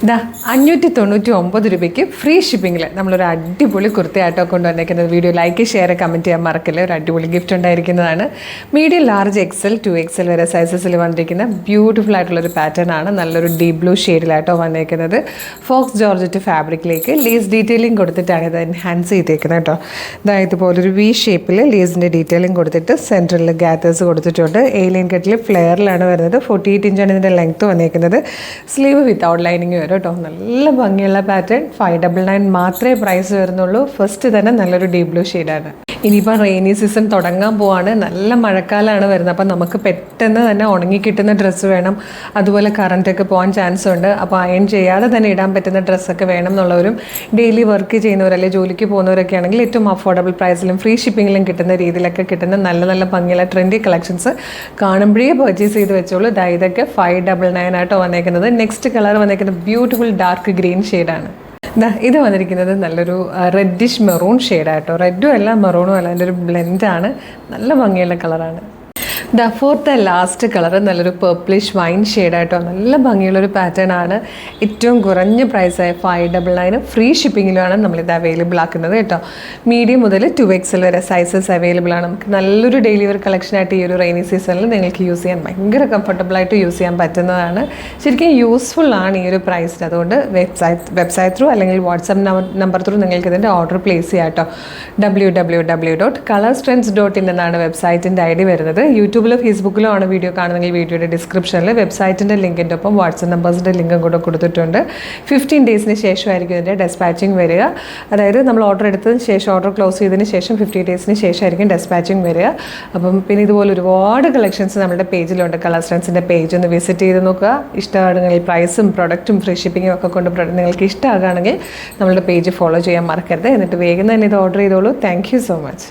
ദാ 599 രൂപയ്ക്ക് ഫ്രീ ഷിപ്പിങ്ങിൽ നമ്മളൊരു അടിപൊളി കുർത്തയാട്ടോ കൊണ്ടുവന്നേക്കുന്നത്. വീഡിയോ ലൈക്ക് ഷെയർ കമൻറ്റ് ചെയ്യാൻ മറക്കില്ല. ഒരു അടിപൊളി ഗിഫ്റ്റ് ഉണ്ടായിരിക്കുന്നതാണ്. മീഡിയം ലാർജ് എക്സൽ 2XL വരെ സൈസസിൽ വന്നിരിക്കുന്ന ബ്യൂട്ടിഫുൾ ആയിട്ടുള്ളൊരു പാറ്റേൺ ആണ്. നല്ലൊരു ഡീപ് ബ്ലൂ ഷെയ്ഡിലാട്ടോ വന്നേക്കുന്നത്. ഫോക്സ് ജോർജറ്റ് ഫാബ്രിക്കിലേക്ക് ലേസ് ഡീറ്റെയിലിംഗ് കൊടുത്തിട്ടാണ് ഇത് എൻഹാൻസ് ചെയ്തേക്കുന്നത് കേട്ടോ. അതായത് ഇതുപോലൊരു വി ഷേപ്പിൽ ലേസിൻ്റെ ഡീറ്റെയിലിംഗ് കൊടുത്തിട്ട് സെൻറ്ററിൽ ഗാത്തേഴ്സ് കൊടുത്തിട്ടുണ്ട്. എയിലൈൻ കട്ടിൽ ഫ്ലെയറിലാണ് വരുന്നത്. 48 ഇഞ്ചാണ് ഇതിൻ്റെ ലെങ്ത്ത് വന്നേക്കുന്നത്. സ്ലീവ് വിത്ത് ഔട്ട് ലൈനിങ് വരും കേട്ടോ. നല്ല ഭംഗിയുള്ള പാറ്റേൺ. 599 മാത്രമേ പ്രൈസ് വരുന്നുള്ളൂ. ഫസ്റ്റ് തന്നെ നല്ലൊരു ഡീപ് ബ്ലൂ ഷെയ്ഡാണ്. ഇനിയിപ്പോൾ റെയിനി സീസൺ തുടങ്ങാൻ പോവാണ്. നല്ല മഴക്കാലമാണ് വരുന്നത്. അപ്പം നമുക്ക് പെട്ടെന്ന് തന്നെ ഉണങ്ങി കിട്ടുന്ന ഡ്രസ്സ് വേണം. അതുപോലെ കറൻറ്റൊക്കെ പോകാൻ ചാൻസ് ഉണ്ട്. അപ്പോൾ അയൺ ചെയ്യാതെ തന്നെ ഇടാൻ പറ്റുന്ന ഡ്രസ്സൊക്കെ വേണം എന്നുള്ളവരും ഡെയിലി വർക്ക് ചെയ്യുന്നവർ അല്ലെങ്കിൽ ജോലിക്ക് പോകുന്നവരൊക്കെ ആണെങ്കിൽ ഏറ്റവും അഫോർഡബിൾ പ്രൈസിലും ഫ്രീ ഷിപ്പിങ്ങിലും കിട്ടുന്ന രീതിയിലൊക്കെ കിട്ടുന്ന നല്ല നല്ല ഭംഗിയുള്ള ട്രെൻഡി കളക്ഷൻസ് കാണുമ്പോഴേ പർച്ചേസ് ചെയ്ത് വെച്ചോളൂ. ഇതൊക്കെ 599 ആയിട്ടോ വന്നേക്കുന്നത്. നെക്സ്റ്റ് കളർ വന്നേക്കുന്നത് ബ്യൂട്ടിഫുൾ ഡാർക്ക് ഗ്രീൻ ഷെയ്ഡാണ്. ഇത് വന്നിരിക്കുന്നത് നല്ലൊരു റെഡിഷ് മെറൂൺ ഷെയ്ഡായിട്ടോ. റെഡും അല്ല മെറൂണും അല്ല, അതിൻ്റെ ഒരു ബ്ലെൻഡാണ്. നല്ല ഭംഗിയുള്ള കളറാണ്. ഫോർത്ത് ലാസ്റ്റ് കളർ നല്ലൊരു പേർപ്പിളിഷ് വൈൻ ഷെയ്ഡായിട്ടോ. നല്ല ഭംഗിയുള്ളൊരു പാറ്റേൺ ആണ്. ഏറ്റവും കുറഞ്ഞ പ്രൈസായ 599 ഫ്രീ ഷിപ്പിങ്ങിലുമാണ് നമ്മളിത് അവൈലബിൾ ആക്കുന്നത് കേട്ടോ. മീഡിയം മുതൽ 2XL വരെ സൈസസ് അവൈലബിൾ ആണ്. നമുക്ക് നല്ലൊരു ഡെയിലി വെയർ കളക്ഷനായിട്ട് ഈ ഒരു റെയിനി സീസണിൽ നിങ്ങൾക്ക് യൂസ് ചെയ്യാൻ ഭയങ്കര കംഫർട്ടബിളായിട്ട് യൂസ് ചെയ്യാൻ പറ്റുന്നതാണ്. ശരിക്കും യൂസ്ഫുൾ ആണ് ഈ ഒരു പ്രൈസിന്. അതുകൊണ്ട് വെബ്സൈറ്റ് ത്രൂ അല്ലെങ്കിൽ വാട്സാപ്പ് നമ്പർ ത്രൂ നിങ്ങൾക്ക് ഇതിൻ്റെ ഓർഡർ പ്ലേസ് ചെയ്യാം കേട്ടോ. www.colorstrends.in എന്നാണ് വെബ്സൈറ്റിൻ്റെ ID വരുന്നത്. യൂട്യൂബിലോ ഫേസ്ബുക്കിലോ ആണ് വീഡിയോ കാണുന്നെങ്കിൽ വീഡിയോയുടെ ഡിസ്ക്രിപ്ഷനിൽ വെബ്സൈറ്റിൻ്റെ ലിങ്കിൻ്റെ ഒപ്പം വാട്സപ്പ് നമ്പേഴ്സിൻ്റെ ലിങ്കും കൂടെ കൊടുത്തിട്ടുണ്ട്. 15 ഡേയ്സിന് ശേഷമായിരിക്കും ഇതിൻ്റെ ഡെസ്പാച്ചിങ് വരിക. അതായത് നമ്മൾ ഓർഡർ എടുത്തതിന് ശേഷം, ഓർഡർ ക്ലോസ് ചെയ്തതിന് ശേഷം 50 ഡേയ്സിന് ശേഷമായിരിക്കും ഡെസ്പാച്ചിങ് വരിക. അപ്പം പിന്നെ ഇതുപോലെ ഒരുപാട് കളക്ഷൻസ് നമ്മുടെ പേജിലുണ്ട്. കളർ സ്ട്രെൻഡ്സിൻ്റെ പേജ് ഒന്ന് വിസിറ്റ് ചെയ്ത് നോക്കുക. ഇഷ്ടമാണെങ്കിൽ പ്രൈസും പ്രൊഡക്റ്റും ഫ്രീ ഷിപ്പിങ്ങും ഒക്കെ കൊണ്ട് നിങ്ങൾക്ക് ഇഷ്ടമാകുകയാണെങ്കിൽ നമ്മളുടെ പേജ് ഫോളോ ചെയ്യാൻ മറക്കരുത്. എന്നിട്ട് വേഗം തന്നെ ഇത് ഓർഡർ ചെയ്തോളൂ. Thank you so much.